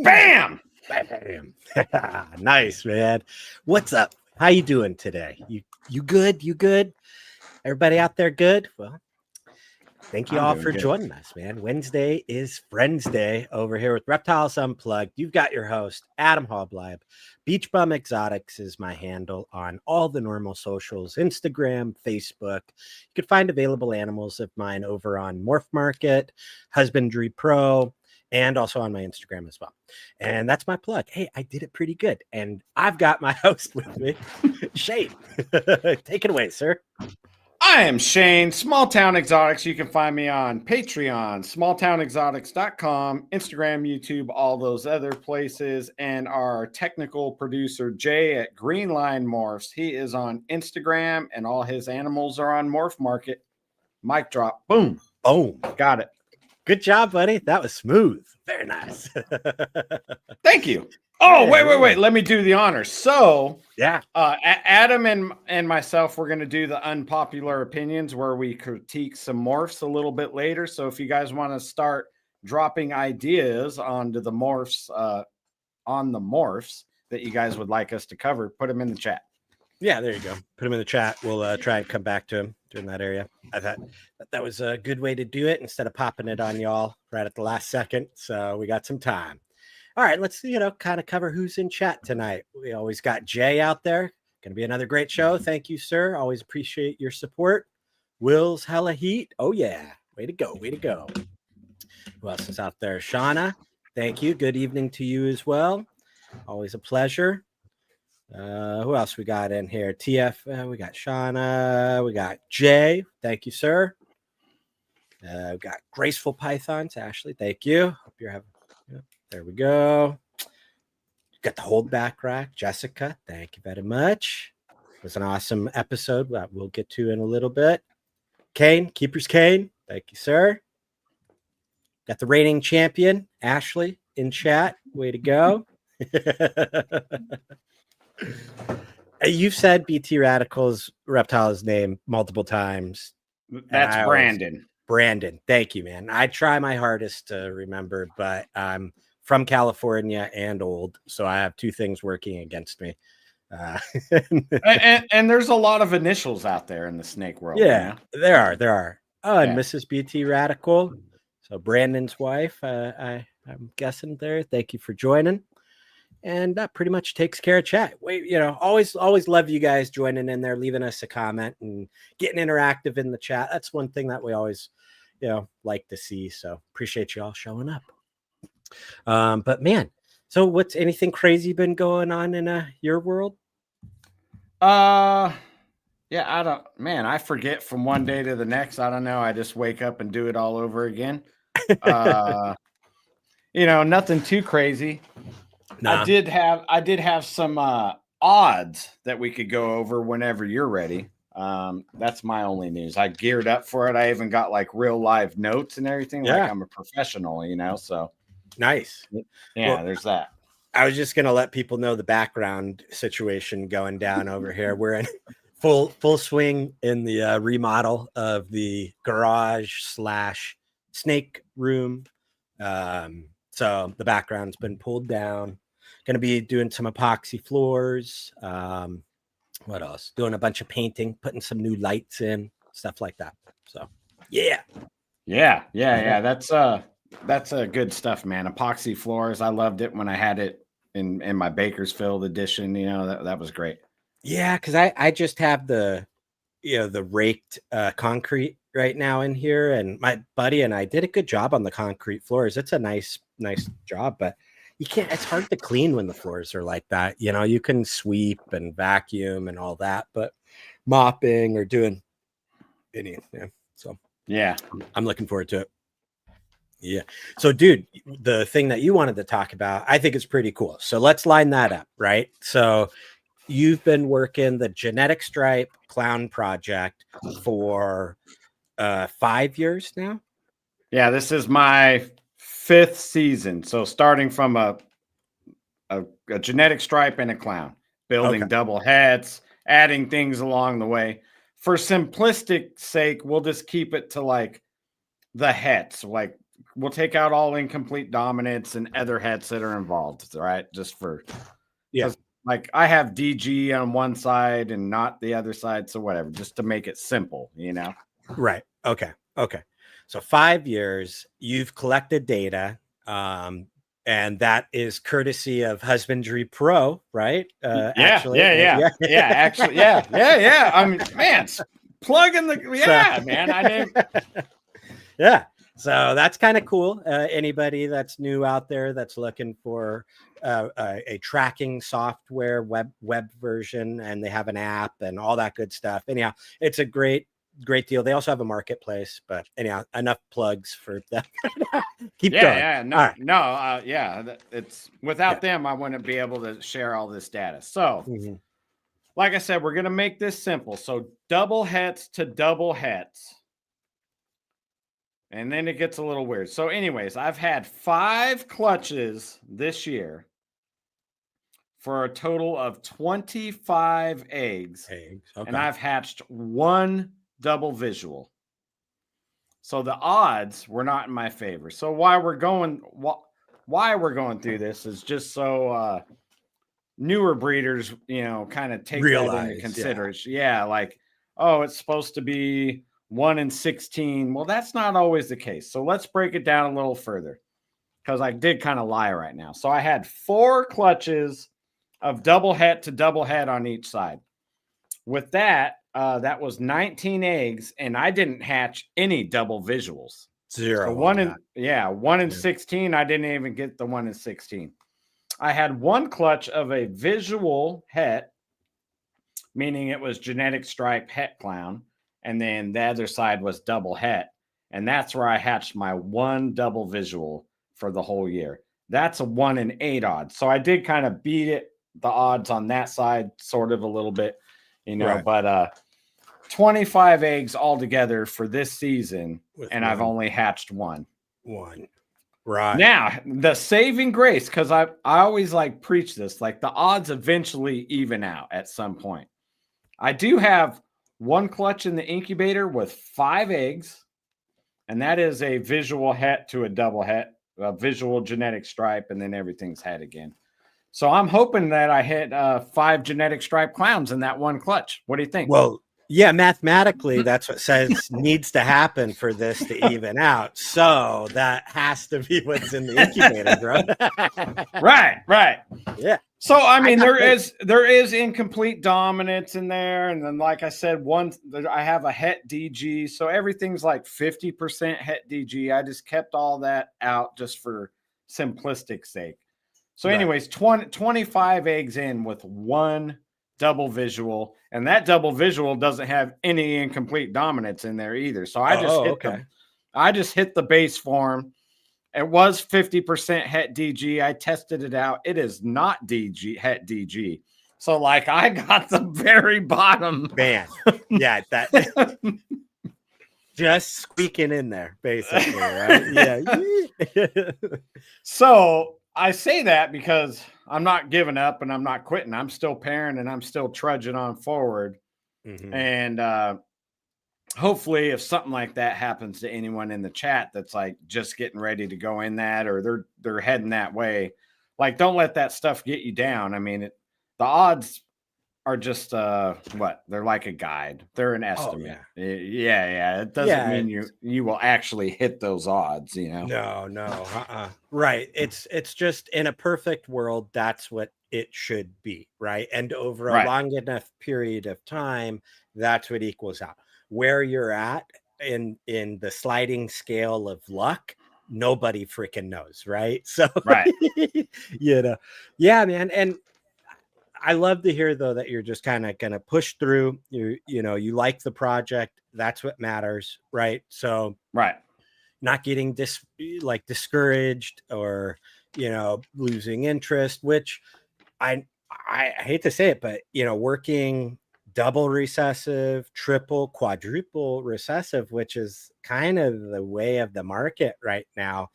Bam! Bam. Nice, man. What's up? How you doing today? You good? You good? Everybody out there good? Well, thank you all for joining us, man. Wednesday is Friends Day over here with Reptiles Unplugged. You've got your host, Adam Halbleib. Beach Bum Xotics is my handle on all the normal socials, Instagram, Facebook. You can find available animals of mine over on Morph Market, Husbandry Pro, and also on my Instagram as well. And that's my plug. Hey, I did it pretty good. And I've got my host with me, Shane. Take it away, sir. I am Shane, Small Town Exotics. You can find me on Patreon, smalltownexotics.com, Instagram, YouTube, all those other places. And our technical producer, Jay at Greenline Morphs. He is on Instagram, and all his animals are on Morph Market. Mic drop. Boom. Boom. Got it. Good job, buddy. That was smooth. Very nice. Thank you. Oh, wait. Let me do the honors. So, yeah, Adam and myself, we're going to do the unpopular opinions where we critique some morphs a little bit later. So if you guys want to start dropping ideas onto the morphs, on the morphs that you guys would like us to cover, put them in the chat. Yeah, there you go. Put them in the chat. We'll try and come back to him during that area. I thought that was a good way to do it instead of popping it on y'all right at the last second. So we got some time. All right, let's, kind of cover who's in chat tonight. We always got Jay out there. Going to be another great show. Thank you, sir. Always appreciate your support. Will's hella heat. Oh, yeah. Way to go. Way to go. Who else is out there? Shauna, thank you. Good evening to you as well. Always a pleasure. Who else we got in here? TF, we got Shauna, we got Jay. Thank you, sir. We got Graceful Pythons. Ashley, thank you. Hope you're having. There we go. Got the Holdback rack. Jessica, thank you very much. It was an awesome episode that we'll get to in a little bit. Kane, Keepers Kane, thank you, sir. Got the reigning champion, Ashley, in chat. Way to go. You've said BT Radical's Reptile's name multiple times. That's Brandon. Brandon. Thank you, man. I try my hardest to remember, but I'm from California and old, so I have two things working against me. And there's a lot of initials out there in the snake world. Yeah, there are. Oh, and Mrs. BT Radical. So Brandon's wife, I'm guessing there. Thank you for joining. And that pretty much takes care of chat. Always love you guys joining in there, leaving us a comment and getting interactive in the chat. That's one thing that we always, like to see. So appreciate you all showing up. But man, so what's anything crazy been going on in your world? I forget from one day to the next. I don't know. I just wake up and do it all over again. Nothing too crazy. Nah. I did have some odds that we could go over whenever you're ready. That's my only news. I geared up for it. I even got like real live notes and everything. Yeah. Like I'm a professional, so nice. Yeah, well, there's that. I was just gonna let people know the background situation going down over here. We're in full swing in the remodel of the garage / snake room. So the background's been pulled down. Going to be doing some epoxy floors. What else? Doing a bunch of painting, putting some new lights in, stuff like that. So, yeah. That's good stuff, man. Epoxy floors. I loved it when I had it in my Bakersfield edition. That was great. Yeah, because I just have the raked concrete right now in here, and my buddy and I did a good job on the concrete floors. It's a nice job, but you can't, it's hard to clean when the floors are like that. You can sweep and vacuum and all that, but mopping or doing anything. So Yeah. I'm looking forward to it. Yeah. So, dude, the thing that you wanted to talk about, I think is pretty cool. So let's line that up, right? So you've been working the genetic stripe clown project for 5 years now. Yeah, this is my 5th season. So starting from a genetic stripe and a clown, building Okay. double hats, adding things along the way. For simplistic sake, we'll just keep it to like the hets. Like we'll take out all incomplete dominance and other hets that are involved, right? Just for like I have DG on one side and not the other side, so whatever, just to make it simple, you know. Right. Okay. So 5 years, you've collected data, and that is courtesy of Husbandry Pro, right? Actually, I mean, man, plugging the man. I didn't. Yeah. So that's kind of cool. Anybody that's new out there that's looking for a tracking software web version, and they have an app and all that good stuff. Anyhow, it's a great deal. They also have a marketplace, but anyhow, enough plugs for that. Keep going. It's without them, I wouldn't be able to share all this data. So, like I said, we're going to make this simple. So double hets to double hets. And then it gets a little weird. So anyways, I've had 5 clutches this year for a total of 25 eggs. Okay. And I've hatched 1 double visual. So the odds were not in my favor. So why we're going through this is just so newer breeders, kind of take that into consideration. Yeah, like, oh, it's supposed to be 1 in 16. Well, that's not always the case. So let's break it down a little further, because I did kind of lie right now. So I had 4 clutches of double het to double het on each side. With that, that was 19 eggs, and I didn't hatch any double visuals. 0. So 1 in 16. I didn't even get the 1 in 16. I had 1 clutch of a visual het, meaning it was genetic stripe het clown. And then the other side was double het. And that's where I hatched my 1 double visual for the whole year. That's a 1 in 8 odds. So I did kind of beat the odds on that side, sort of a little bit, right. But 25 eggs altogether for this season. And I've only hatched 1. Right. Now, the saving grace, because I always preach this, the odds eventually even out at some point. I do have 1 clutch in the incubator with 5 eggs, and that is a visual het to a double het, a visual genetic stripe, and then everything's het again. So I'm hoping that I hit 5 genetic stripe clowns in that 1 clutch. What do you think? Well, yeah, mathematically, that's what says needs to happen for this to even out. So that has to be what's in the incubator, bro. Right. Yeah. So I mean, there is incomplete dominance in there, and then like I said, I have a het DG, so everything's like 50% het DG. I just kept all that out just for simplistic sake. So, anyways, 25 eggs in with 1 double visual, and that double visual doesn't have any incomplete dominance in there either. So I just hit the base form. It was 50% het DG. I tested it out. It is not DG het DG. So I got the very bottom. Man. Yeah, that just squeaking in there, basically, right? Yeah. So I say that because I'm not giving up and I'm not quitting. I'm still pairing and I'm still trudging on forward. And hopefully if something like that happens to anyone in the chat that's just getting ready to go in that, or they're heading that way, don't let that stuff get you down. I mean, the odds are just they're like a guide. They're an estimate. Yeah. It doesn't mean you will actually hit those odds, No. Right. It's just in a perfect world, that's what it should be, right? And over a long enough period of time, that's what equals out. Where you're at in the sliding scale of luck, nobody freaking knows, right? So yeah, man. And I love to hear though that you're just kind of gonna push through. You like the project. That's what matters, right? So Right. not getting discouraged or losing interest, which I hate to say it, but working double recessive, triple, quadruple recessive, which is kind of the way of the market right now.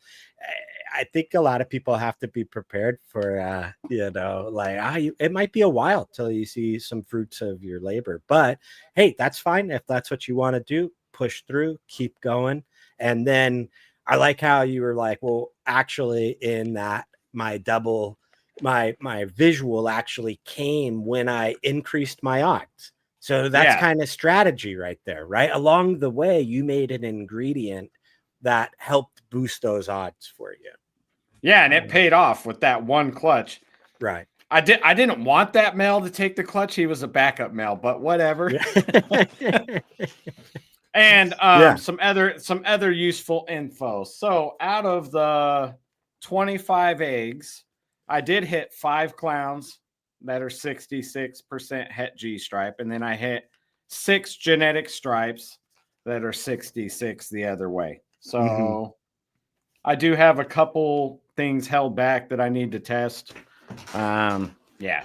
I think a lot of people have to be prepared for, it might be a while till you see some fruits of your labor, but hey, that's fine. If that's what you want to do, push through, keep going. And then I like how you were like, well, actually in that my visual actually came when I increased my odds. So that's kind of strategy right there, right? Along the way, you made an ingredient that helped boost those odds for you. Yeah, and it paid off with that one clutch. Right. I didn't want that male to take the clutch. He was a backup male, but whatever. Yeah. And some other useful info. So out of the 25 eggs, I did hit 5 clowns that are 66% het G stripe, and then I hit 6 genetic stripes that are 66 the other way. So I do have a couple things held back that I need to test. So yeah.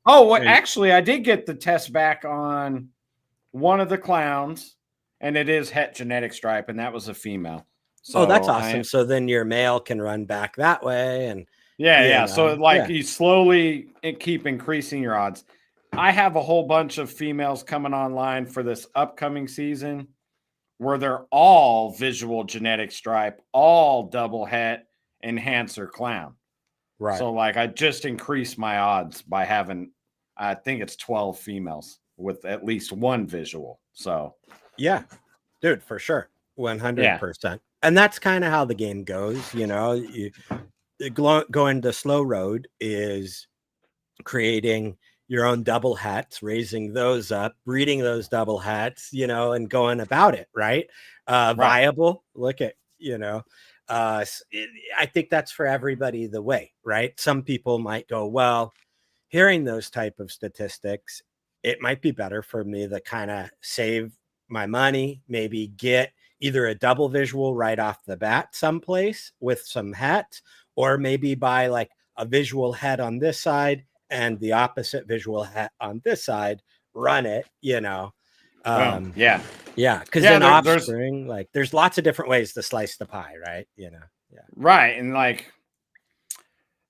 Oh, well, actually, I did get the test back on one of the clowns, and it is het genetic stripe, and that was a female. So that's awesome. So then your male can run back that way, and So you slowly keep increasing your odds. I have a whole bunch of females coming online for this upcoming season where they're all visual genetic stripe, all double het enhancer clown. Right. So I just increased my odds by having, I think it's 12 females with at least one visual. So yeah, dude, for sure. 100%. And that's kind of how the game goes. Going the slow road is creating your own double hats, raising those up, breeding those double hats, and going about it. Right. Viable. Look at, I think that's for everybody the way, right? Some people might go, well, hearing those type of statistics, it might be better for me to kind of save my money, maybe get either a double visual right off the bat someplace with some hats, or maybe buy a visual head on this side and the opposite visual hat on this side, run it, because in offspring, there's lots of different ways to slice the pie, right? Right. And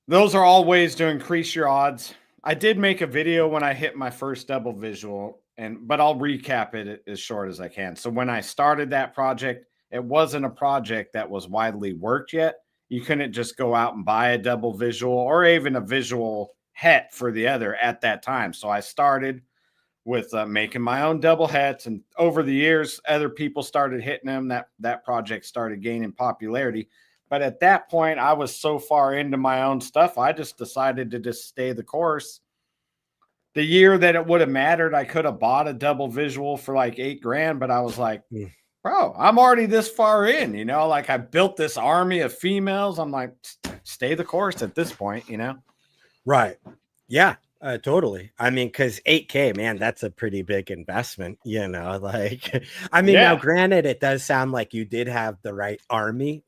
those are all ways to increase your odds. I did make a video when I hit my first double visual, but I'll recap it as short as I can. So when I started that project, it wasn't a project that was widely worked yet. You couldn't just go out and buy a double visual or even a visual het for the other at that time. So I started with making my own double hets, and over the years, other people started hitting them. That project started gaining popularity. But at that point, I was so far into my own stuff, I just decided to just stay the course. The year that it would have mattered, I could have bought a double visual for $8,000, but I was like, bro, I'm already this far in, I built this army of females. I'm like, stay the course at this point, Right. Yeah, totally. I mean, because $8,000, man, that's a pretty big investment, now granted, it does sound like you did have the right army.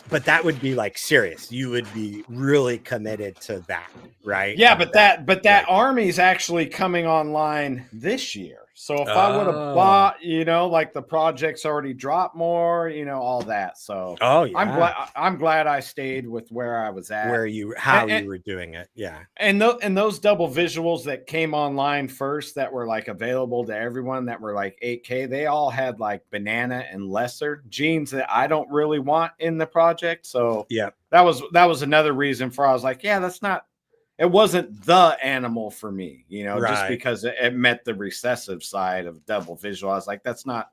But that would be serious. You would be really committed to that, right? Yeah, but that army is actually coming online this year. So if I would have bought, the project's already dropped more, all that. So I'm glad I stayed with where I was at, you were doing it. Yeah. And those double visuals that came online first that were available to everyone that were $8,000, they all had banana and lesser genes that I don't really want in the project. So yeah, that was another reason for I was it wasn't the animal for me, just because it met the recessive side of double visual. I was that's not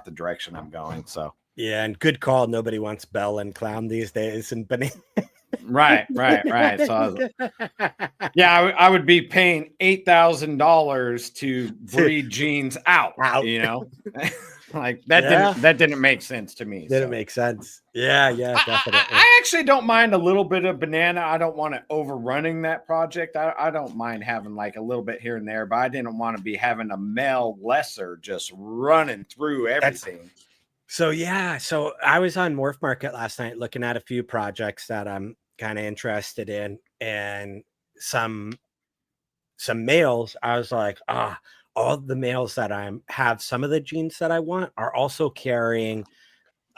the direction I'm going. So yeah, and good call. Nobody wants Bell and Clown these days, and banana. Right. So I would be paying $8,000 to breed genes out. Like that didn't make sense to me. Didn't make sense. Yeah, definitely. I actually don't mind a little bit of banana. I don't want it overrunning that project. I don't mind having like a little bit here and there, but I didn't want to be having a male lesser just running through everything. So I was on Morph Market last night looking at a few projects that I'm kind of interested in, and some males. I was like, all the males that have some of the genes that I want are also carrying.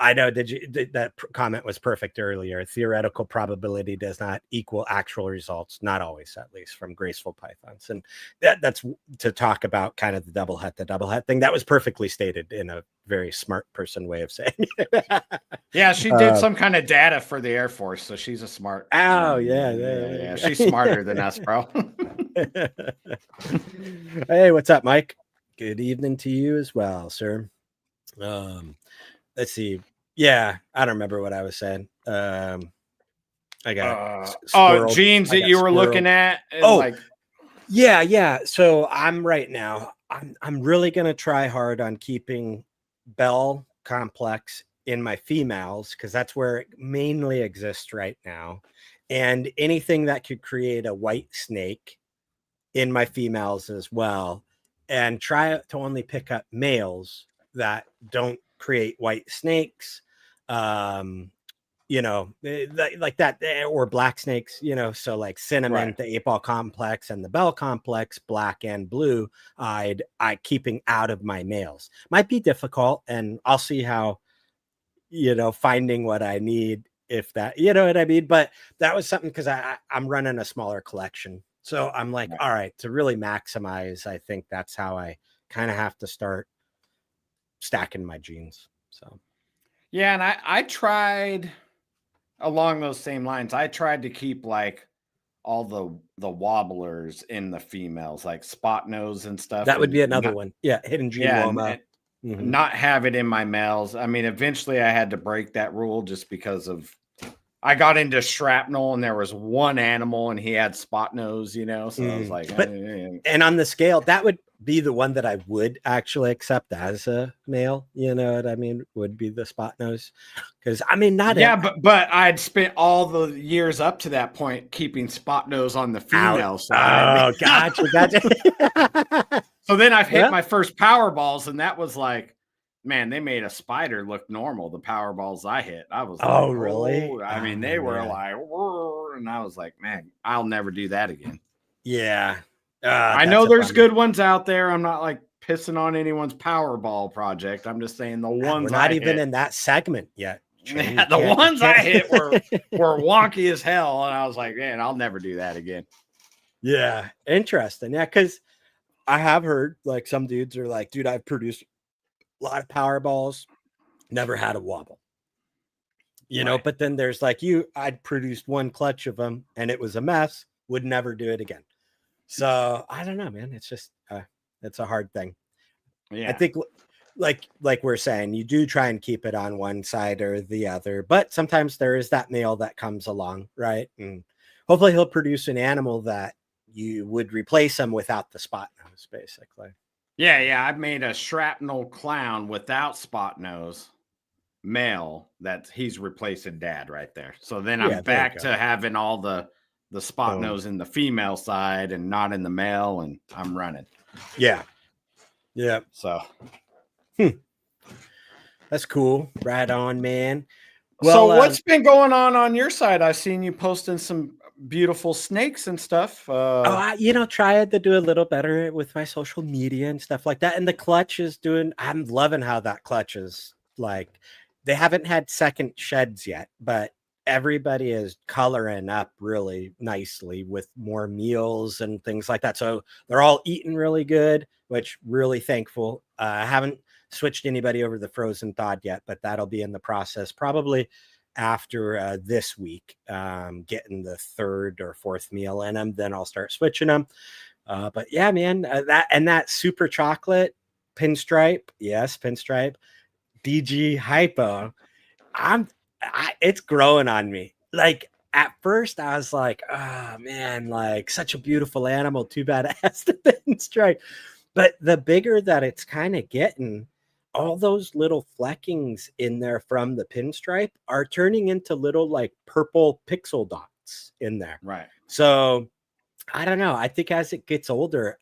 I know that comment was perfect earlier. Theoretical probability does not equal actual results, not always, at least from graceful pythons. And that's to talk about kind of the double het thing. That was perfectly stated in a very smart person way of saying it. Yeah, she did some kind of data for the Air Force, so she's a smart. Yeah. She's smarter than us, bro. Hey, what's up, Mike? Good evening to you as well, sir. Let's see. Yeah, I don't remember what I was saying. I got genes that you were looking at. Yeah. So I'm right now. I'm really gonna try hard on keeping Bell complex in my females because that's where it mainly exists right now, and anything that could create a white snake in my females as well, and try to only pick up males that don't create white snakes, like that, or black snakes, so like cinnamon, right. The 8-ball complex and the Bell complex, black and blue eyed, keeping out of my males might be difficult, and I'll see how, finding what I need, if that, you know what I mean. But that was something because I'm running a smaller collection. So I'm like, all right, to really maximize, I think that's how I kind of have to start stacking my genes. So, yeah. And I tried along those same lines. I tried to keep like all the wobblers in the females, like spot nose and stuff. That would be another one. Yeah. Hidden gene woma. Not have it in my males. I mean, eventually I had to break that rule just because of I got into shrapnel and there was one animal and he had spot nose, so I was like, and on the scale, that would be the one that I would actually accept as a male, you know what I mean, would be the spot nose. Because I mean, but I'd spent all the years up to that point keeping spot nose on the female side. Oh, gotcha. So then I've hit my first power balls, and that was like, man, they made a spider look normal. The power balls I hit, I was like, oh, really? I mean, they were like, and I was like, man, I'll never do that again. Yeah. I know there's good ones out there. I'm not like pissing on anyone's Powerball project. I'm just saying the ones we're not even in that segment yet. Yeah, the ones I hit were wonky as hell, and I was like, man, I'll never do that again. Yeah, interesting. Yeah, because I have heard like some dudes are like, dude, I've produced a lot of Powerballs, never had a wobble. But then there's like I'd produced one clutch of them, and it was a mess. Would never do it again. So I don't know, man. It's just it's a hard thing. Yeah, I think like we're saying, you do try and keep it on one side or the other, but sometimes there is that male that comes along, right? And hopefully he'll produce an animal that you would replace him without the spot nose, basically. Yeah. I've made a shrapnel clown without spot nose male that he's replacing dad right there. So then I'm back to having all the spot nose in the female side and not in the male, and I'm running. Yeah. So that's cool. Right on, man. Well, so what's been going on your side? I've seen you posting some beautiful snakes and stuff. Tried to do a little better with my social media and stuff like that. And the clutch is I'm loving how that clutch is like, they haven't had second sheds yet, but everybody is coloring up really nicely with more meals and things like that. So they're all eating really good, which really thankful. I haven't switched anybody over the frozen thawed yet, but that'll be in the process probably after this week, getting the third or fourth meal in them. Then I'll start switching them. But yeah, man, that super chocolate pinstripe. Yes. Pinstripe DG hypo. It's growing on me. Like at first I was like, oh man, like such a beautiful animal. Too bad it has the pinstripe. But the bigger that it's kind of getting, all those little fleckings in there from the pinstripe are turning into little like purple pixel dots in there. Right. So I don't know. I think as it gets older,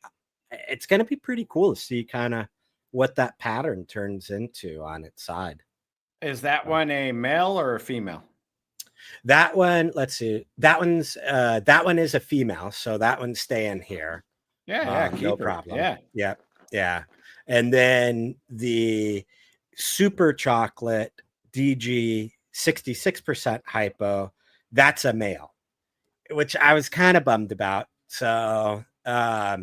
it's going to be pretty cool to see kind of what that pattern turns into on its side. Is that one a male or a female? That one, let's see. That one is a female, so that one's staying here. Yeah, No keep her. problem. Yeah. And then the super chocolate DG 66% hypo, that's a male, which I was kind of bummed about. So I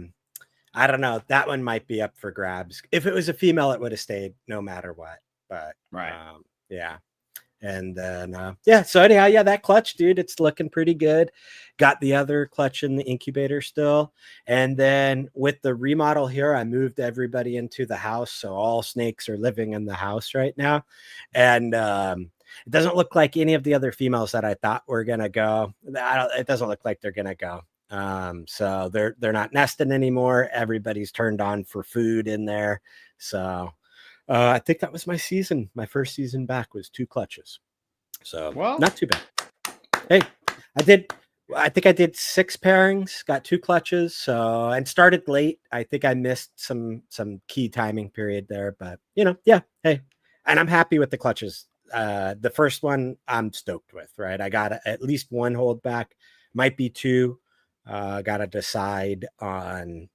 don't know. That one might be up for grabs. If it was a female, it would have stayed no matter what. But yeah. And then so anyhow, that clutch, dude, it's looking pretty good. Got the other clutch in the incubator still. And then with the remodel here, I moved everybody into the house. So all snakes are living in the house right now. And it doesn't look like any of the other females that I thought were gonna go. It doesn't look like they're gonna go. So they're not nesting anymore. Everybody's turned on for food in there. So I think that was my season. My first season back was 2 clutches. So not too bad. Hey, I think I did 6 pairings, got 2 clutches. So, and started late. I think I missed some key timing period there, but hey, and I'm happy with the clutches. The first one I'm stoked with, right? I got at least 1 holdback, might be 2. Got to decide on,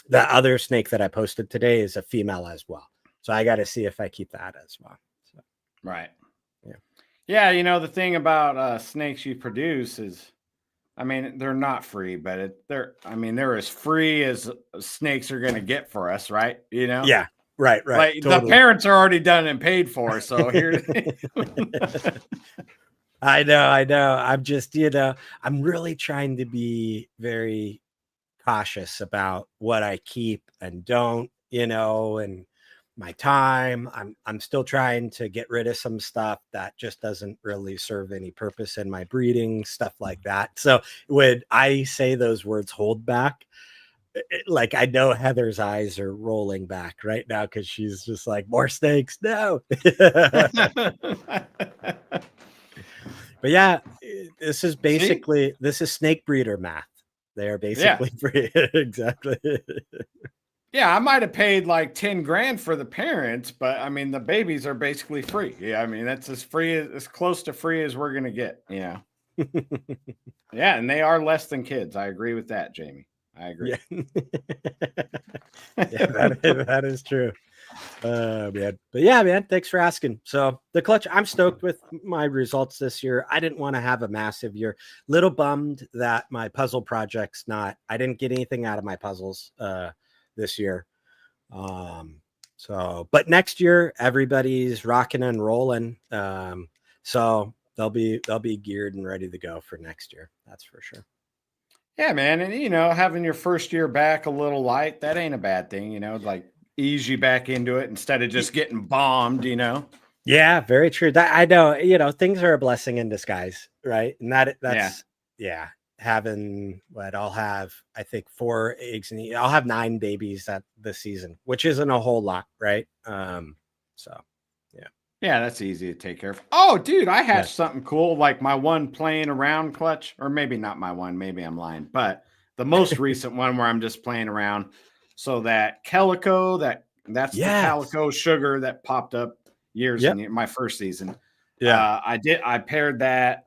the other snake that I posted today is a female as well. So I got to see if I keep that as well. So. Right. Yeah. The thing about snakes you produce is, I mean, they're not free, but they're as free as snakes are going to get for us. Right. Yeah. Right. Like totally. The parents are already done and paid for. So here. I know. I'm just, I'm really trying to be very cautious about what I keep and don't, and my time. I'm still trying to get rid of some stuff that just doesn't really serve any purpose in my breeding, stuff like that. So when I say those words, hold back, like I know Heather's eyes are rolling back right now because she's just like, more snakes, no. But yeah, this is basically this is snake breeder math. They are basically free. Exactly. Yeah, I might have paid like 10 grand for the parents, but I mean the babies are basically free. Yeah, I mean that's as close to free as we're gonna get. Yeah, and they are less than kids. I agree with that, Jamie. I agree. That is true. Man. But yeah, man, thanks for asking. So the clutch, I'm stoked with my results this year. I didn't want to have a massive year. Little bummed that my puzzle project's I didn't get anything out of my puzzles this year. But next year everybody's rocking and rolling. So they'll be geared and ready to go for next year. That's for sure. Yeah, man. And having your first year back a little light, that ain't a bad thing, like ease you back into it instead of just getting bombed, Yeah, very true. That I know, things are a blessing in disguise, right? And that's having what I'll have, I think 4 eggs and I'll have 9 babies this season, which isn't a whole lot, right? Yeah, that's easy to take care of. Oh, dude, I hatched something cool, like my one playing around clutch, or maybe not my one, maybe I'm lying, but the most recent one where I'm just playing around. So that calico, that's the calico sugar that popped up years in my first season. Yeah, I paired that.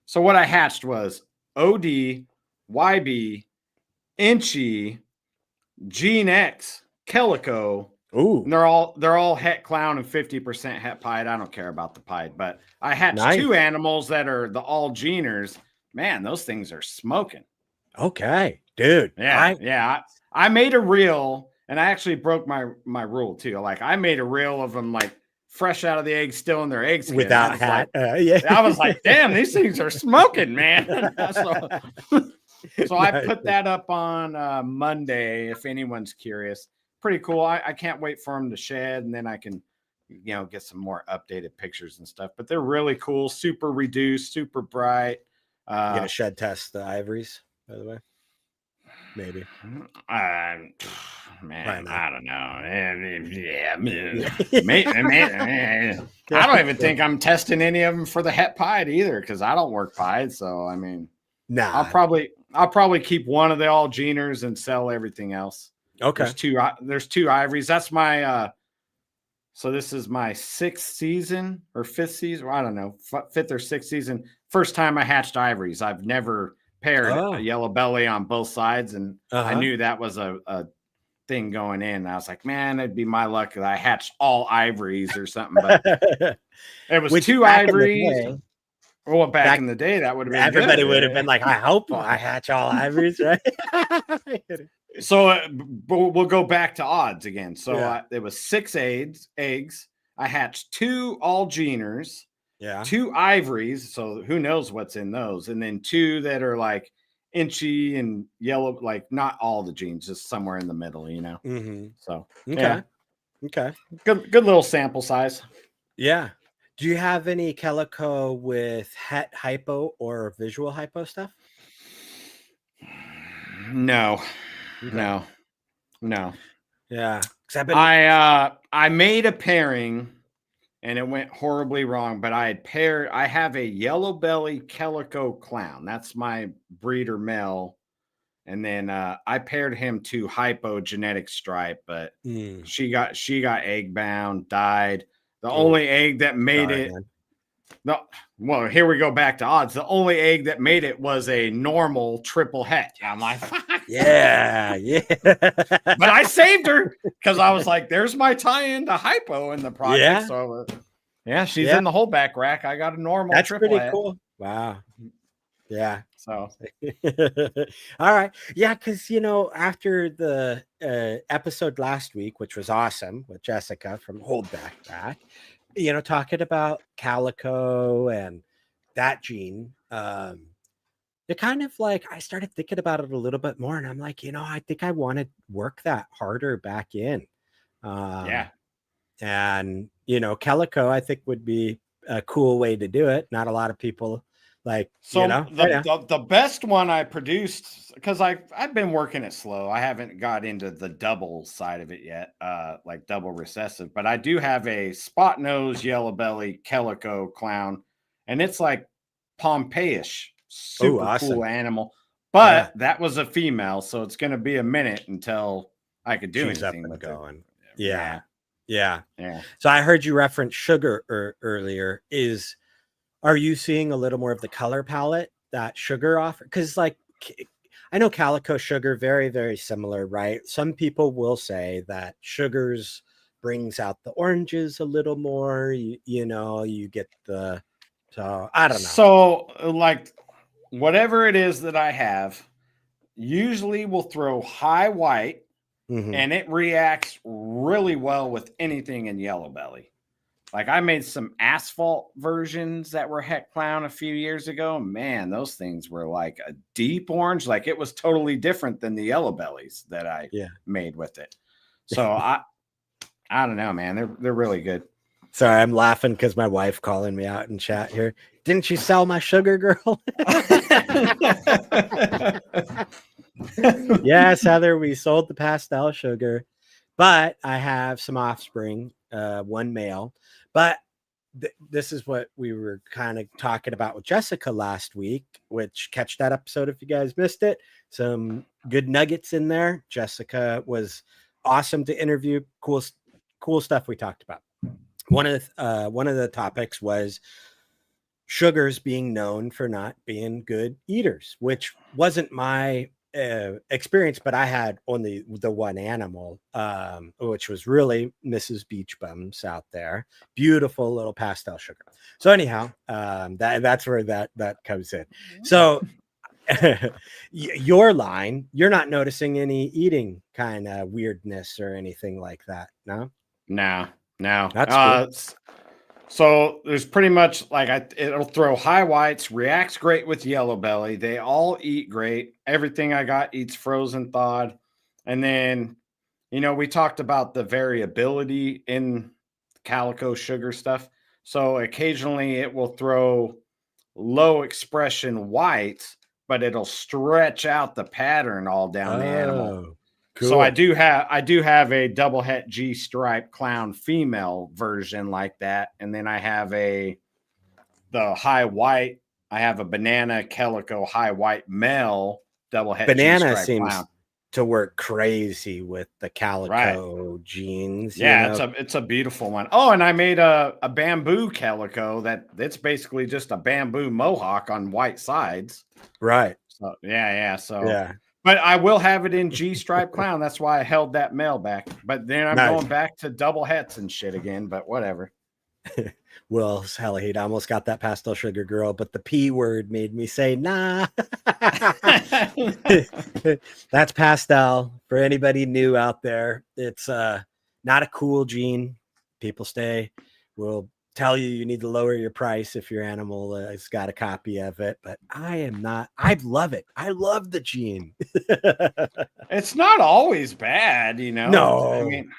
So what I hatched was OD, YB, Inchy, Gene X, calico. Ooh, and they're all het clown and 50% het pied. I don't care about the pied, but I hatched 2 animals that are the all geners. Man, those things are smoking. Okay, dude. I made a reel, and I actually broke my rule too. Like I made a reel of them like fresh out of the egg, still in their egg skin. Without hat. I was like, damn, these things are smoking, man. So I put that up on Monday if anyone's curious. Pretty cool. I can't wait for them to shed, and then I can get some more updated pictures and stuff. But they're really cool, super reduced, super bright. You gonna shed test the ivories, by the way? Maybe. Man, I don't know. I don't even think I'm testing any of them for the het pied either, because I don't work pied. So I mean, nah. I'll probably keep one of the all geners and sell everything else. Okay. There's two ivories. That's my so this is my 6th season or 5th season. I don't know, 5th or 6th season. First time I hatched ivories. I've never paired a yellow belly on both sides, and I knew that was a thing going in. I was like, man, it'd be my luck that I hatched all ivories or something. But it was 2 ivories. Well, back in the day, that would have been everybody would have been like, I hope I hatch all ivories, right? So we'll go back to odds again. So it was 6 eggs. I hatched 2 all geners. Yeah. 2 ivories. So who knows what's in those? And then 2 that are like inchy and yellow, like not all the genes, just somewhere in the middle, Mm-hmm. So okay. Good little sample size. Yeah. Do you have any calico with het hypo or visual hypo stuff? No. No. Yeah. I made a pairing and it went horribly wrong, but I have a yellow belly calico clown. That's my breeder male. And then I paired him to hypo genetic stripe, but she got egg bound, died. The only egg that made it. Well, here we go back to odds. The only egg that made it was a normal triple het. I'm like, yeah. But I saved her because I was like, there's my tie-in to hypo in the project. Yeah. So she's in the holdback rack. I got a normal. That's triple pretty het. cool. Wow. Yeah. So, all right. Yeah. Cause after the episode last week, which was awesome with Jessica from Holdback back, talking about calico and that gene, it kind of like, I started thinking about it a little bit more and I'm like, I think I want to work that harder back in. And, calico, I think would be a cool way to do it. Not a lot of people the best one I produced, because I've been working it slow. I haven't got into the double side of it yet, like double recessive, but I do have a spot nose yellow belly calico clown, and it's like Pompeiish, super awesome. cool animal. But that was a female, so it's going to be a minute until I could do anything with going. It. Yeah. So I heard you reference sugar earlier. Are you seeing a little more of the color palette that sugar offers? Because I know calico sugar, very, very similar, right? Some people will say that sugars brings out the oranges a little more. You get so I don't know. So whatever it is that I have, usually will throw high white and it reacts really well with anything in yellow belly. Like I made some asphalt versions that were het clown a few years ago. Man, those things were like a deep orange. Like it was totally different than the yellow bellies that I made with it. So I don't know, man. They're really good. Sorry, I'm laughing because my wife calling me out in chat here. Didn't you sell my sugar, girl? Yes, Heather, we sold the pastel sugar, but I have some offspring, one male. But this is what we were kind of talking about with Jessica last week, which catch that episode if you guys missed it. Some good nuggets in there. Jessica was awesome to interview. Cool stuff we talked about. One of the topics was sugars being known for not being good eaters, which wasn't my experience, but I had only the one animal, which was really Mrs. Beach Bums out there. Beautiful little pastel sugar. So anyhow, that's where that comes in. So your line, you're not noticing any eating kind of weirdness or anything like that, no? No. That's cool. So there's pretty much it'll throw high whites, reacts great with yellow belly. They all eat great. Everything I got eats frozen thawed. And then, we talked about the variability in calico sugar stuff. So occasionally it will throw low expression whites, but it'll stretch out the pattern all down the animal. Oh, So cool. I do have a double het G stripe clown female version like that, and then I have the high white. I have a banana calico high white male double het G Banana stripe seems clown. to work crazy with the calico jeans. Yeah, it's a beautiful one. Oh, and I made a bamboo calico that's basically just a bamboo mohawk on white sides. Right. So yeah. So Yeah. but I will have it in G stripe clown. That's why I held that male back. But then I'm going back to double hets and shit again. But whatever. Will's hella hate. I almost got that pastel sugar girl, but the P word made me say nah. That's pastel. For anybody new out there, it's not a cool gene. People will tell you need to lower your price if your animal has got a copy of it, but I am not. I love it. I love the gene. It's not always bad, No, I mean,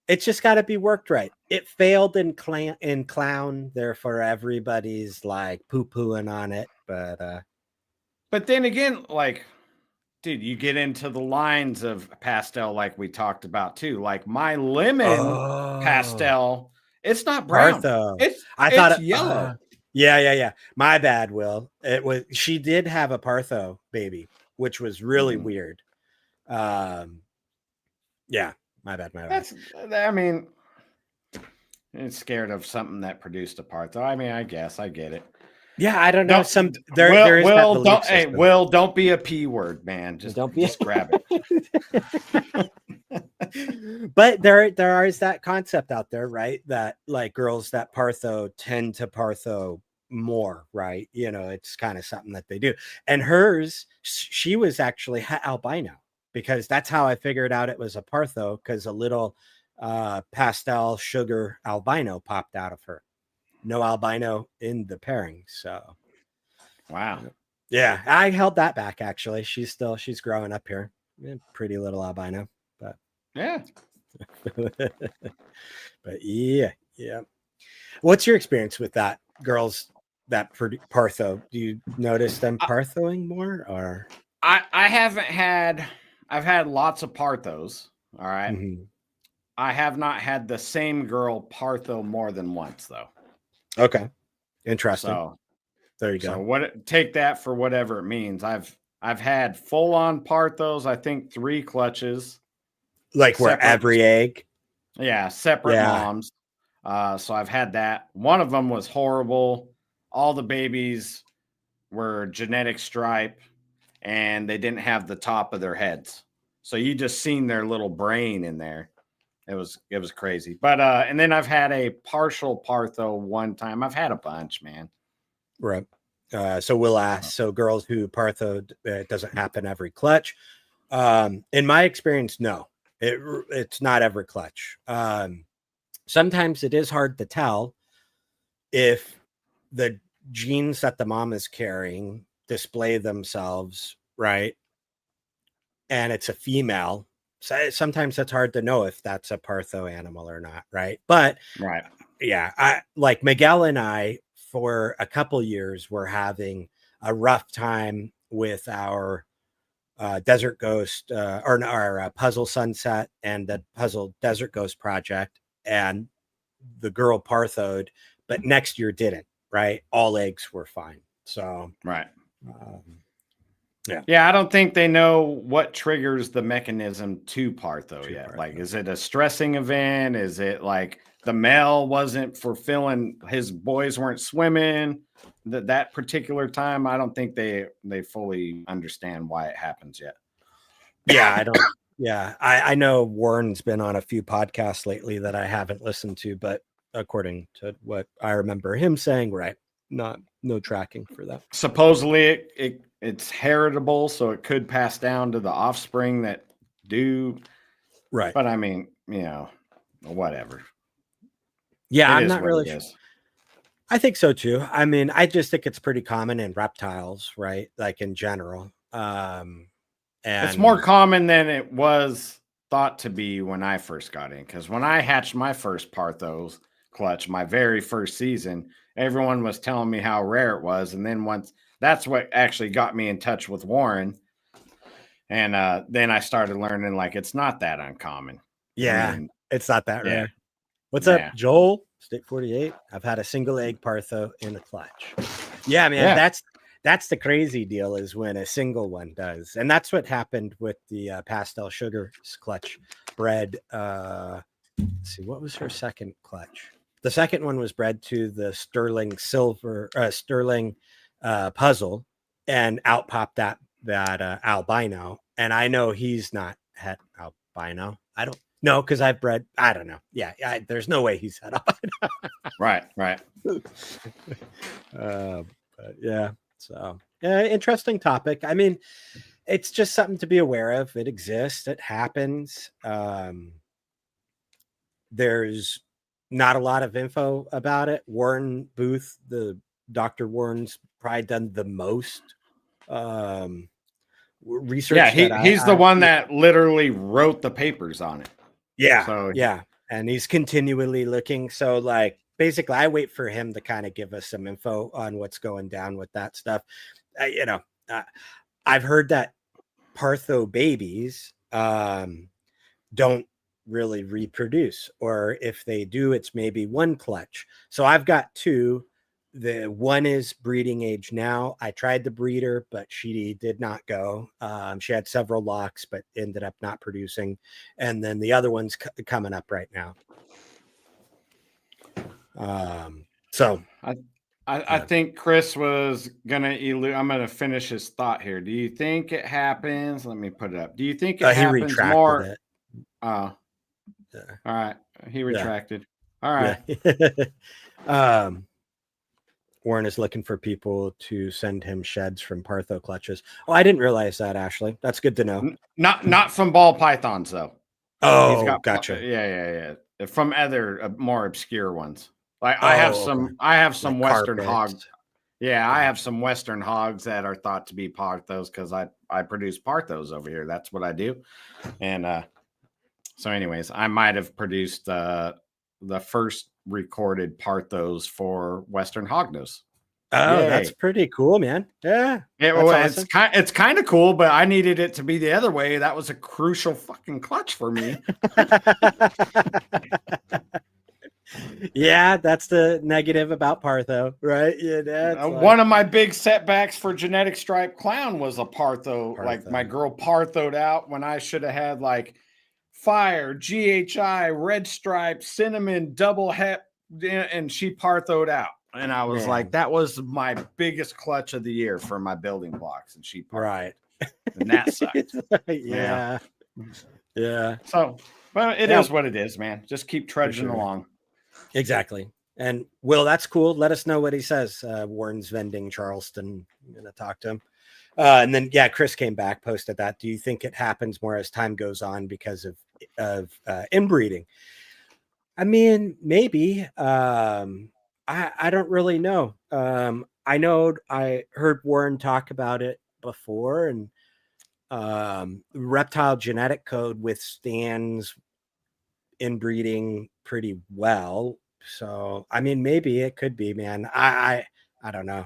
it's just got to be worked right. It failed in clown, therefore everybody's like poo-pooing on it. But then again, like, dude, you get into the lines of pastel like we talked about too. Like my lemon pastel, it's not brown. Partho. I thought it's yellow. Yeah. My bad, Will. She did have a Partho baby, which was really weird. Yeah. My bad. I mean, it's scared of something that produced a Partho. I mean, I guess I get it. Yeah, I don't know. Will, don't be a P word, man. Just grab it. But there is that concept out there, right? That like girls that Partho tend to Partho more, right? It's kind of something that they do. And hers, she was actually albino, because that's how I figured out it was a Partho, because a little pastel sugar albino popped out of her. No albino in the pairing. So, wow. Yeah, I held that back actually. She's growing up here. Pretty little albino, but yeah. But yeah. What's your experience with that? Girls that Partho? Do you notice them Parthoing more, or? I haven't had. I've had lots of Parthos. All right. Mm-hmm. I have not had the same girl Partho more than once, though. Okay, interesting. So there you go. Take that for whatever it means. I've had full on Parthos. I think 3 clutches, like where every egg. Yeah, separate moms. So I've had that. One of them was horrible. All the babies were genetic stripe, and they didn't have the top of their heads. So you just seen their little brain in there. It was crazy. But and then I've had a partial Partho one time. I've had a bunch, man. Right. So we'll ask. So girls who Partho, it doesn't happen every clutch. In my experience, no, it's not every clutch. Sometimes it is hard to tell if the genes that the mom is carrying display themselves, right? And it's a female. So sometimes it's hard to know if that's a Partho animal or not, right? But yeah, I like Miguel and I for a couple years were having a rough time with our Desert Ghost or our Puzzle Sunset and the Puzzle Desert Ghost project, and the girl Parthoed, but next year didn't, right? All eggs were fine. So yeah, I don't think they know what triggers the mechanism to Partho yet. Like, is it a stressing event? Is it like the male wasn't fulfilling, his boys weren't swimming that particular time? I don't think they fully understand why it happens yet. Yeah, I don't. Yeah, I know Warren's been on a few podcasts lately that I haven't listened to, but according to what I remember him saying, right, no tracking for that. Supposedly it's heritable, so it could pass down to the offspring that do. Right. But I mean, whatever. Yeah, I'm not really sure. I think so too. I mean, I just think it's pretty common in reptiles, right? Like in general. And it's more common than it was thought to be when I first got in. Because when I hatched my first Parthos, clutch, my very first season, everyone was telling me how rare it was. And then that's what actually got me in touch with Warren. And then I started learning like it's not that uncommon. Yeah, I mean, it's not that rare. What's Yeah. up, Joel? State 48. I've had a single egg Partho in a clutch. Yeah, man, Yeah. that's the crazy deal is when a single one does. And that's what happened with the pastel sugar clutch bred. Let's see, what was her second clutch? The second one was bred to the sterling puzzle, and out popped that albino. And I know he's not het albino. I don't know, because I've bred, I don't know. Yeah, there's no way he's het albino. Right. But yeah, so interesting topic. I mean, it's just something to be aware of. It exists. It happens. There's not a lot of info about it. Warren Booth, the Dr. Warren's probably done the most research. Yeah, he's the one that literally wrote the papers on it. Yeah. So yeah, and he's continually looking. So like basically, I wait for him to kind of give us some info on what's going down with that stuff. I've heard that Partho babies don't really reproduce, or if they do, it's maybe one clutch. So I've got two. The one is breeding age now. I tried the breeder, but she did not go. She had several locks, but ended up not producing. And then the other one's coming up right now. So I think Chris was gonna I'm gonna finish his thought here. Do you think it happens? Let me put it up. Do you think it happens more? It. All right. He retracted. Yeah. All right. Warren is looking for people to send him sheds from Partho clutches. Oh, I didn't realize that, Ashley. That's good to know. Not from ball pythons though. Oh, gotcha. Yeah. From other more obscure ones. Like I have some like Western hogs. Yeah, I have some Western hogs that are thought to be Parthos because I produce Parthos over here. That's what I do. And so anyways, I might have produced the first recorded Parthos for Western Hognose. Oh, yay. That's pretty cool, man. Yeah. Awesome. It's kind of cool, but I needed it to be the other way. That was a crucial fucking clutch for me. Yeah, that's the negative about Partho, right? Yeah, one of my big setbacks for genetic stripe clown was a Partho. Like my girl Partho'd out when I should have had like fire, GHI, red stripe, cinnamon, double het, and she Partho'd out. And I was like, that was my biggest clutch of the year for my building blocks. And she Partho'd. Right. And that sucked. Yeah. So, well, it is what it is, man. Just keep trudging along. Exactly. And Will, that's cool. Let us know what he says. Warren's vending Charleston. I'm going to talk to him. And then, Chris came back, posted that. Do you think it happens more as time goes on because of inbreeding? I mean, maybe. I don't really know. I know I heard Warren talk about it before, and reptile genetic code withstands inbreeding pretty well. So, I mean, maybe it could be, man. I don't know.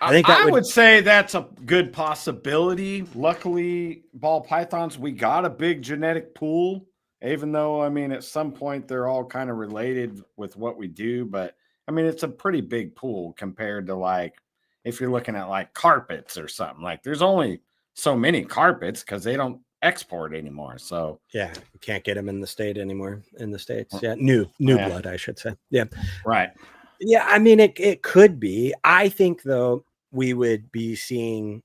I think I would say that's a good possibility. Luckily, ball pythons, we got a big genetic pool, even though, I mean, at some point they're all kind of related with what we do. But I mean, it's a pretty big pool compared to like, if you're looking at like carpets or something, like there's only so many carpets because they don't export anymore. So you can't get them in the States anymore. In the States. Yeah. New blood, I should say. Yeah. Right. Yeah, I mean, it could be. I think, though, we would be seeing.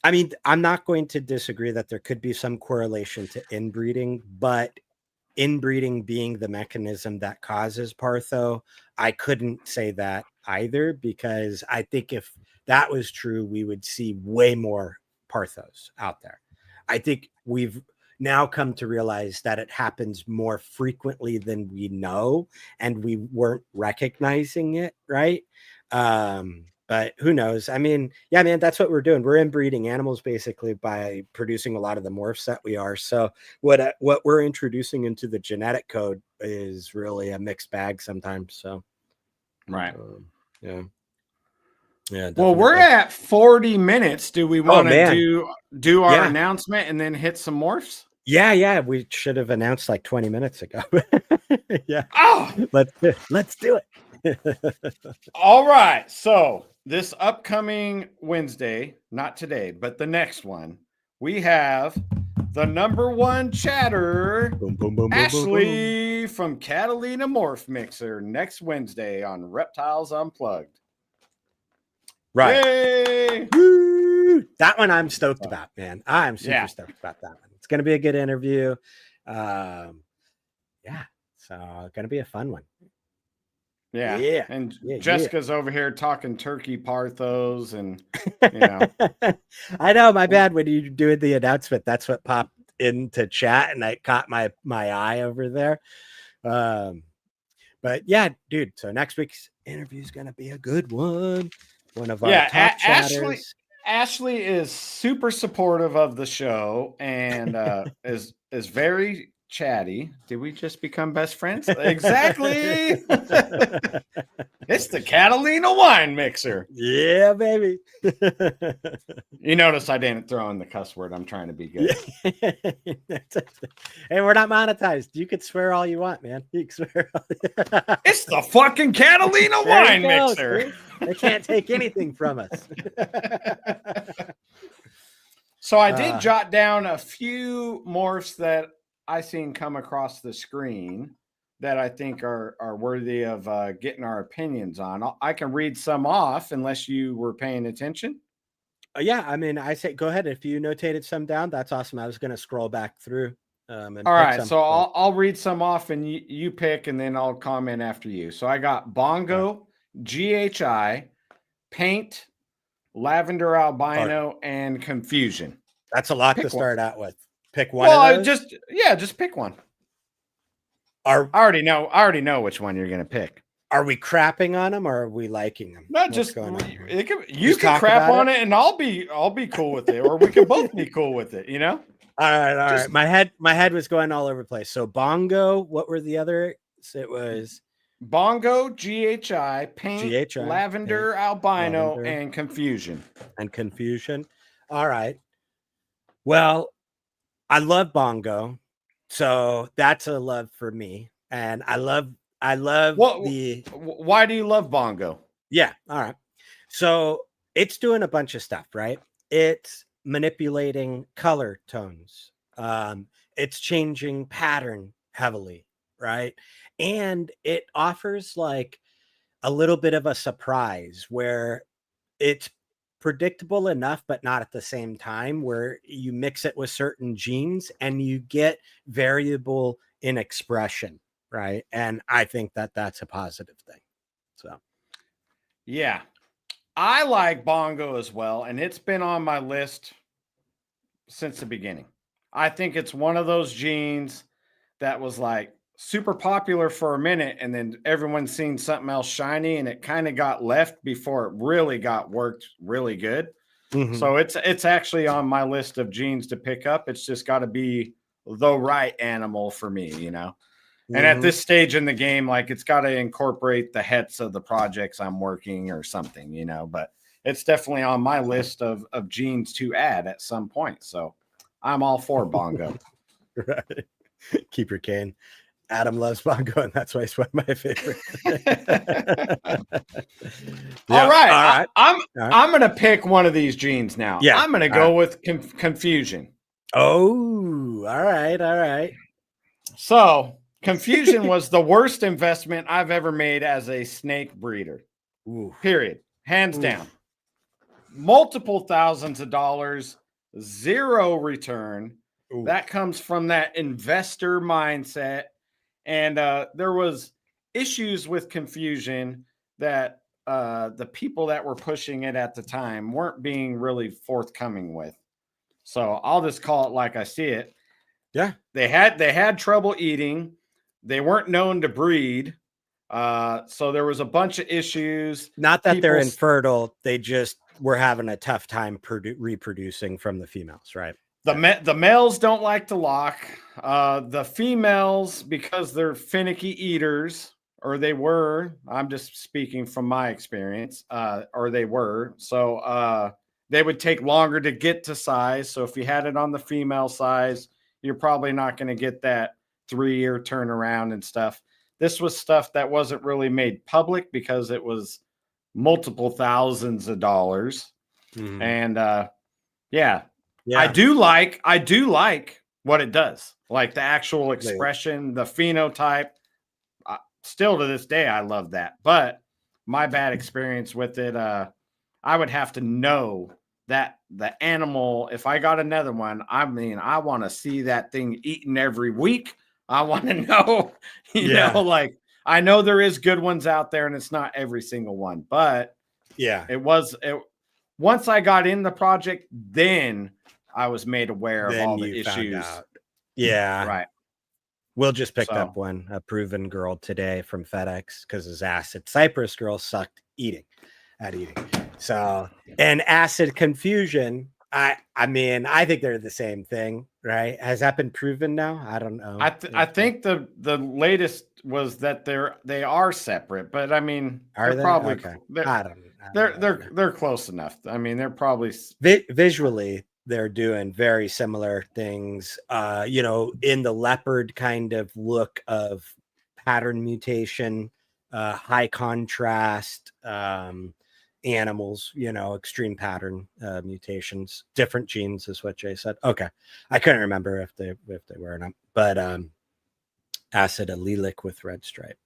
I mean, I'm not going to disagree that there could be some correlation to inbreeding, but inbreeding being the mechanism that causes Partho, I couldn't say that either, because I think if that was true, we would see way more Parthos out there. I think we've now come to realize that it happens more frequently than we know, and we weren't recognizing it, right? But who knows? I mean, yeah, man, that's what we're doing. We're inbreeding animals basically by producing a lot of the morphs that we are. So what we're introducing into the genetic code is really a mixed bag sometimes. So Right. Yeah. Yeah. Well, we're Definitely. at 40 minutes. Do we Oh, want to man. do our Yeah. announcement and then hit some morphs? Yeah. We should have announced like 20 minutes ago. Yeah. Oh, Let's do it. all right. So this upcoming Wednesday, not today, but the next one, we have the number one chatter, Boom, boom, boom, boom, boom, boom. Ashley from Catalina Morph Mixer next Wednesday on Reptiles Unplugged. Right. Yay! Woo! That one I'm stoked about, man. I'm super stoked about that one. It's going to be a good interview. Yeah. So going to be a fun one. Yeah. And Jessica's over here talking turkey parthos and, you know. I know, my bad. When you doing the announcement, that's what popped into chat and I caught my eye over there. But yeah, dude. So next week's interview is going to be a good one. One of our top chatters. Ashley is super supportive of the show and is very chatty. Did we just become best friends? Exactly. It's the Catalina wine mixer. Yeah, baby. You notice I didn't throw in the cuss word. I'm trying to be good. Hey, we're not monetized. You could swear all you want, man. You can swear It's the fucking Catalina wine mixer. They can't take anything from us. So I did jot down a few morphs that I seen come across the screen that I think are worthy of getting our opinions on. I can read some off unless you were paying attention. Yeah, I mean, I say go ahead. If you notated some down, that's awesome. I was going to scroll back through. All right, so I'll read some off and you pick, and then I'll comment after you. So I got Bongo, GHI, Paint, Lavender Albino, and Confusion. That's a lot to start out with. Pick one. Well, just pick one. I already know which one you're gonna pick. Are we crapping on them or are we liking them? Not just you can crap on it and I'll be cool with it, or we can both be cool with it, you know? All right. My head was going all over the place. So Bongo, what were the other? It was Bongo, GHI, Paint, Lavender, Albino, and Confusion. All right. Well, I love Bongo, so that's a love for me, and I love Why do you love Bongo? Yeah. All right. So it's doing a bunch of stuff, right? It's manipulating color tones. It's changing pattern heavily, right? And it offers like a little bit of a surprise where it's predictable enough, but not at the same time, where you mix it with certain genes and you get variable in expression, right? And I think that that's a positive thing. So, yeah, I like Bongo as well, and it's been on my list since the beginning. I think it's one of those genes that was like super popular for a minute, and then everyone's seen something else shiny, and it kind of got left before it really got worked really good. Mm-hmm. So it's actually on my list of genes to pick up. It's just got to be the right animal for me, you know. Mm-hmm. And at this stage in the game, like it's got to incorporate the hets of the projects I'm working or something, you know. But it's definitely on my list of genes to add at some point. So I'm all for Bongo. Right. Keep your cane. Adam loves Bongo, and that's why he's one of my favorites. All right. I'm going to pick one of these genes now. Yeah. I'm going to go with Confusion. Oh, all right. So Confusion was the worst investment I've ever made as a snake breeder. Ooh. Period. Hands down. Multiple thousands of dollars, zero return. Ooh. That comes from that investor mindset. And there was issues with Confusion that the people that were pushing it at the time weren't being really forthcoming with. So I'll just call it like I see it. Yeah. They had trouble eating. They weren't known to breed. So there was a bunch of issues. Not that they're People- infertile, they just were having a tough time reproducing from the females, right? The males don't like to lock. The females, because they're finicky eaters, or they were. I'm just speaking from my experience. Or they were. So they would take longer to get to size. So if you had it on the female size, you're probably not going to get that 3-year turnaround and stuff. This was stuff that wasn't really made public because it was multiple thousands of dollars. Mhm. And yeah. Yeah. I do like what it does. Like the actual expression, the phenotype. Still to this day, I love that. But my bad experience with it, I would have to know that the animal, if I got another one, I mean, I want to see that thing eaten every week. I want to know, you know, like I know there is good ones out there and it's not every single one, but yeah, once I got in the project, then I was made aware of all the found issues. out. Yeah. Right. Will just picked up one, a proven girl today from FedEx because his acid Cypress girl sucked at eating. So, and acid confusion, I mean, I think they're the same thing, right? Has that been proven now? I don't know. I think the latest was that they are separate, but I mean, they're probably okay. I don't know. They're close enough. I mean, they're probably visually they're doing very similar things. You know, in the leopard kind of look of pattern mutation, high contrast, animals, you know, extreme pattern mutations, different genes is what Jay said. Okay. I couldn't remember if they were or not, but acid allelic with red stripe,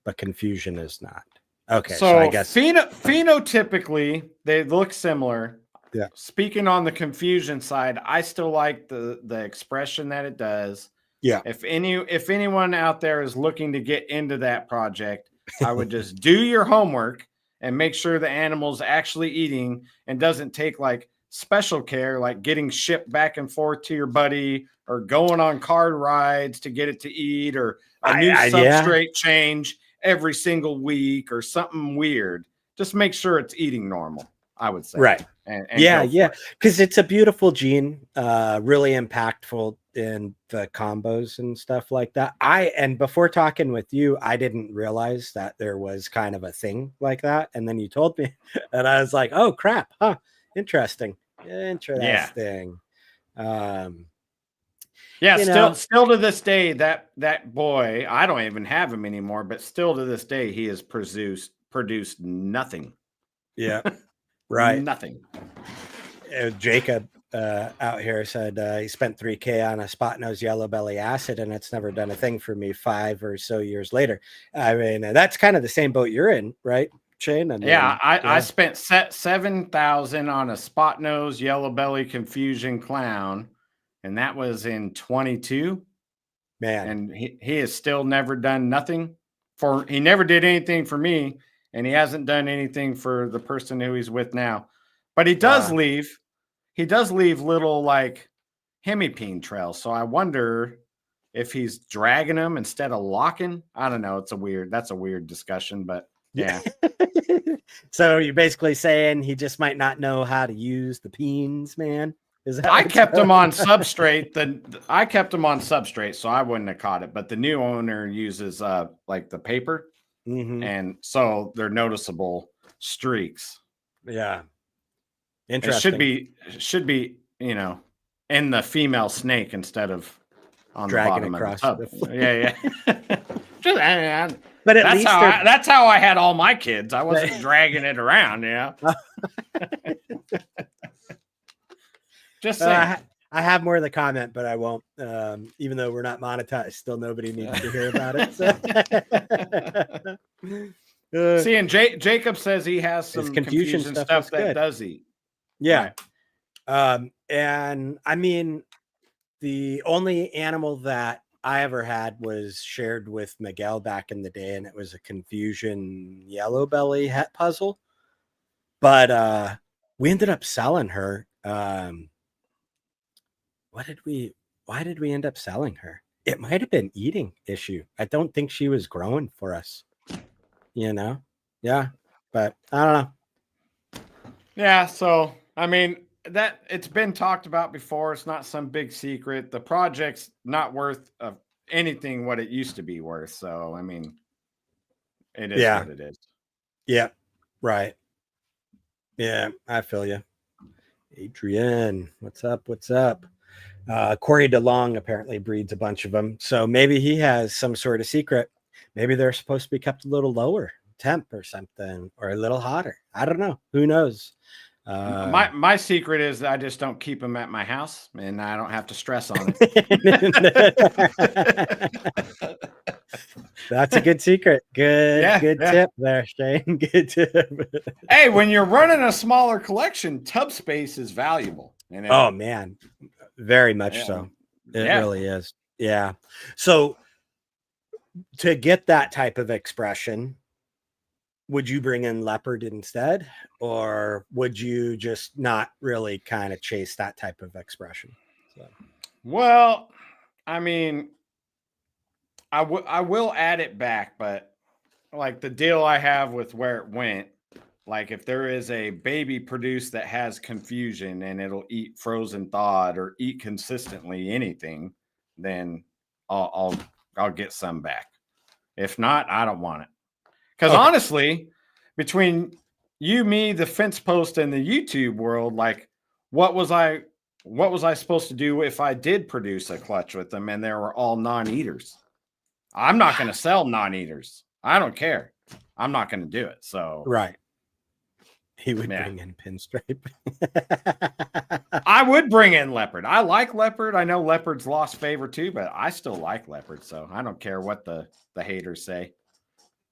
but confusion is not. Okay. So I guess phenotypically they look similar. Yeah. Speaking on the confusion side, I still like the expression that it does. Yeah. If anyone out there is looking to get into that project, I would just do your homework and make sure the animal's actually eating and doesn't take like special care, like getting shipped back and forth to your buddy or going on car rides to get it to eat or a new substrate change every single week or something weird. Just make sure it's eating normal, I would say. Right. And yeah, because it's a beautiful gene, really impactful in the combos and stuff like that. And before talking with you, I didn't realize that there was kind of a thing like that. And then you told me, and I was like, oh crap, huh? Interesting. Yeah. Still to this day, that boy, I don't even have him anymore, but still to this day, he has produced nothing. Yeah. Right. Nothing. Jacob out here said he spent $3,000 on a spot nose yellow belly acid and it's never done a thing for me 5 or so years later. I mean, that's kind of the same boat you're in, right, Shane? I mean, I spent $7,000 on a spot nose yellow belly confusion clown, and that was in 22. Man, and he has still never done nothing he never did anything for me. And he hasn't done anything for the person who he's with now. But he does leave little like hemipene trails. So I wonder if he's dragging them instead of locking. I don't know. That's a weird discussion, but yeah. So you're basically saying he just might not know how to use the peens, man. I kept him on substrate. I kept him on substrate, so I wouldn't have caught it. But the new owner uses like the paper. Mm-hmm. And so they're noticeable streaks. Yeah. Interesting. It should be, you know, in the female snake instead of on dragging the bottom across of the tub. Yeah. But at least that's how I had all my kids. I wasn't dragging it around, Just saying. I have more of the comment, but I won't. Even though we're not monetized, still nobody needs to hear about it. See, and Jacob says he has some confusion stuff that does eat. Yeah. Right. And I mean, the only animal that I ever had was shared with Miguel back in the day, and it was a confusion yellow belly het puzzle. But we ended up selling her. Why did we end up selling her? It might have been eating issue. I don't think she was growing for us. Yeah, but I don't know. Yeah, so I mean that it's been talked about before. It's not some big secret. The project's not worth anything what it used to be worth. So I mean, it is Yeah, what it is. yeah, right. Yeah, I feel you. Adrian, what's up? What's up? Corey DeLong apparently breeds a bunch of them. So maybe he has some sort of secret. Maybe they're supposed to be kept a little lower temp or something, or a little hotter. I don't know. Who knows? My secret is that I just don't keep them at my house, and I don't have to stress on it. That's a good secret. Good Yeah. tip there, Shane. Good tip. Hey, when you're running a smaller collection, tub space is valuable. Oh man, very much Yeah. so. It really is. Yeah. So to get that type of expression, would you bring in leopard instead, or would you just not really kind of chase that type of expression? So. Well, I mean, I will add it back, but like the deal I have with where it went, like if there is a baby produced that has confusion and it'll eat frozen thawed or eat consistently anything, then I'll get some back. If not, I don't want it. Because honestly, between you, me, the fence post, and the YouTube world, like what was I supposed to do if I did produce a clutch with them and they were all non-eaters? I'm not going to sell non-eaters. I don't care. I'm not going to do it. So right. He would bring in pinstripe. I would bring in leopard. I like leopard. I know leopard's lost favor too, but I still like leopard. So I don't care what the haters say.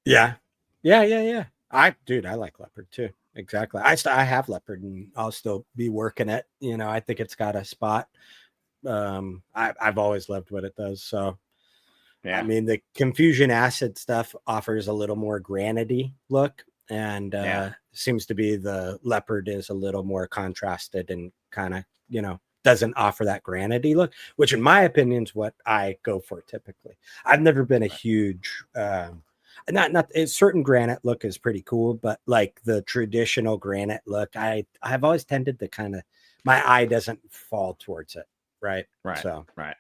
Yeah. I like leopard too. Exactly. I have leopard and I'll still be working it. I think it's got a spot. I've always loved what it does. So yeah. I mean, the confusion acid stuff offers a little more granity look, and seems to be the leopard is a little more contrasted and kind of, doesn't offer that granity look, which in my opinion is what I go for typically. I've never been a huge, not a certain granite look is pretty cool, but like the traditional granite look, I've always tended to kind of, my eye doesn't fall towards it. Right. So, right.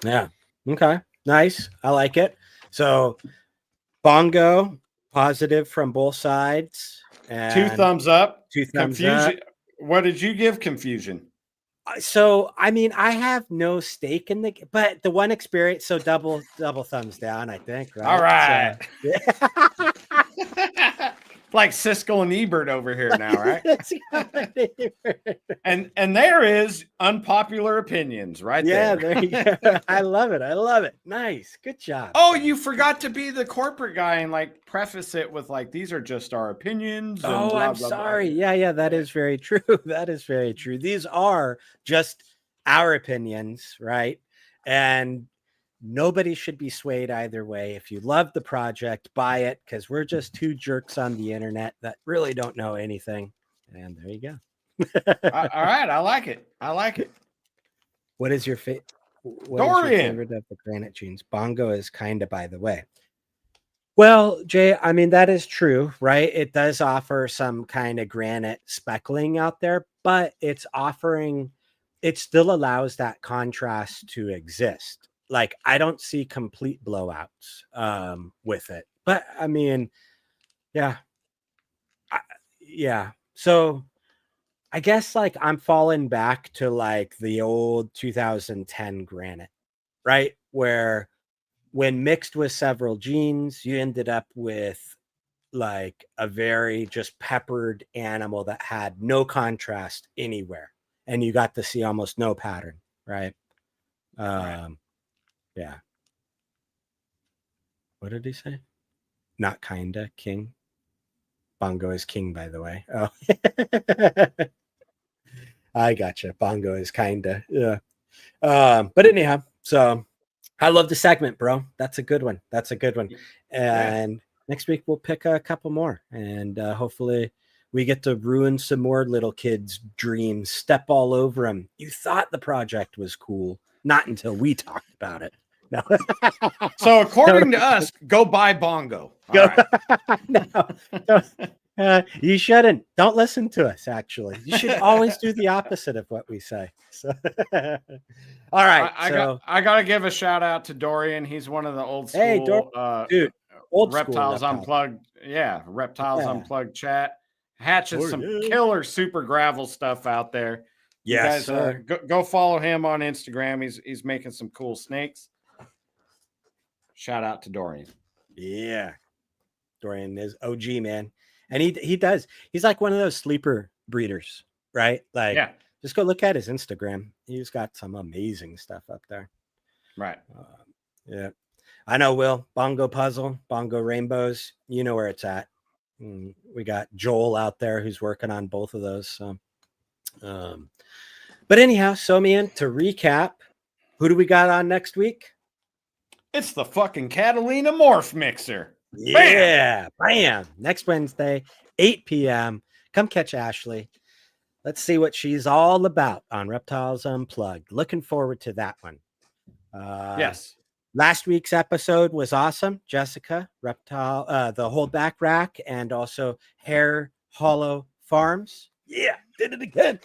Yeah. Okay. Nice. I like it. So bongo positive from both sides. And 2 thumbs up. 2 thumbs confusion. Up. What did you give confusion? So, I mean, I have no stake in but the one experience, so double thumbs down, I think. Right. All right. So, yeah. Like Siskel and Ebert over here now, right? and there is Unpopular Opinions right there. Yeah, there you go. I love it. Nice. Good job. Oh, you forgot to be the corporate guy and like preface it with like, these are just our opinions. And I'm blah, sorry. Blah. Yeah, that is very true. That is very true. These are just our opinions, right? And nobody should be swayed either way. If you love the project, buy it, because we're just two jerks on the internet that really don't know anything. And there you go. All right. I like it. What is your favorite? Dorian. Of the granite genes? Bongo is kind of, by the way. Well, Jay, I mean, that is true, right? It does offer some kind of granite speckling out there, but it still allows that contrast to exist. Like, I don't see complete blowouts with it, but I mean, yeah. So I guess like I'm falling back to like the old 2010 granite, right? Where when mixed with several genes, you ended up with like a very just peppered animal that had no contrast anywhere. And you got to see almost no pattern, right? Yeah. What did he say? Not kinda, king. Bongo is king, by the way. Oh. I gotcha. Bongo is kinda. Yeah. But anyhow, so I love the segment, bro. That's a good one. And next week we'll pick a couple more, and hopefully we get to ruin some more little kids' dreams, step all over them. You thought the project was cool, not until we talked about it. No. So according to us, go buy Bongo. All right. No, you shouldn't. Don't listen to us. Actually, you should always do the opposite of what we say. So, all right. I got to give a shout out to Dorian. He's one of the old school, dude, old Reptiles school Unplugged. Yeah, Reptiles Unplugged chat. Hatching some yeah. killer super gravel stuff out there. Yes, you guys, go follow him on Instagram. He's making some cool snakes. Shout out to Dorian. Yeah, Dorian is OG, man, and he does. He's like one of those sleeper breeders, right? Like, yeah. Just go look at his Instagram. He's got some amazing stuff up there. Right. Yeah, I know. Will Bongo Puzzle, Bongo Rainbows. You know where it's at. We got Joel out there who's working on both of those. So, but anyhow, so man, to recap, who do we got on next week? It's the fucking Catalina Morph Mixer. Yeah, bam. Next Wednesday, 8 p.m. Come catch Ashley. Let's see what she's all about on Reptiles Unplugged. Looking forward to that one. Yes. Last week's episode was awesome. Jessica, Reptile, the Holdback rack, and also Hare Hollow Farms. Yeah, did it again.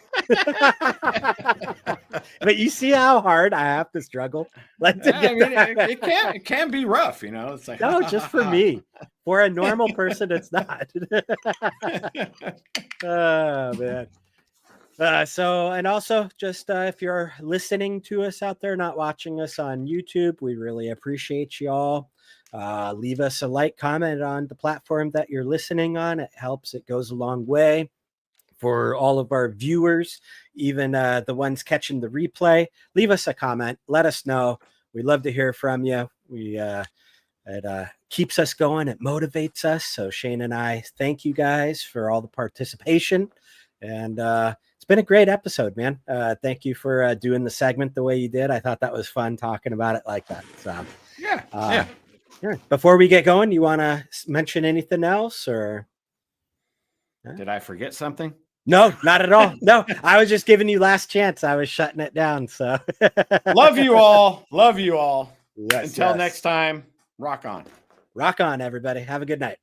But you see how hard I have to struggle. It can be rough, you know. It's like no, just for me. For a normal person, it's not. Oh man. And also just if you're listening to us out there, not watching us on YouTube, we really appreciate you all. Leave us a like, comment on the platform that you're listening on. It helps. It goes a long way for all of our viewers, even the ones catching the replay. Leave us a comment. Let us know. We love to hear from you. It keeps us going. It motivates us. So Shane and I thank you guys for all the participation. And it's been a great episode, man. Thank you for doing the segment the way you did. I thought that was fun talking about it like that. So yeah. Before we get going, you want to mention anything else, or did I forget something? No, not at all. No, I was just giving you last chance. I was shutting it down. So love you all. Love you all. Yes, Until next time, rock on. Rock on, everybody. Have a good night.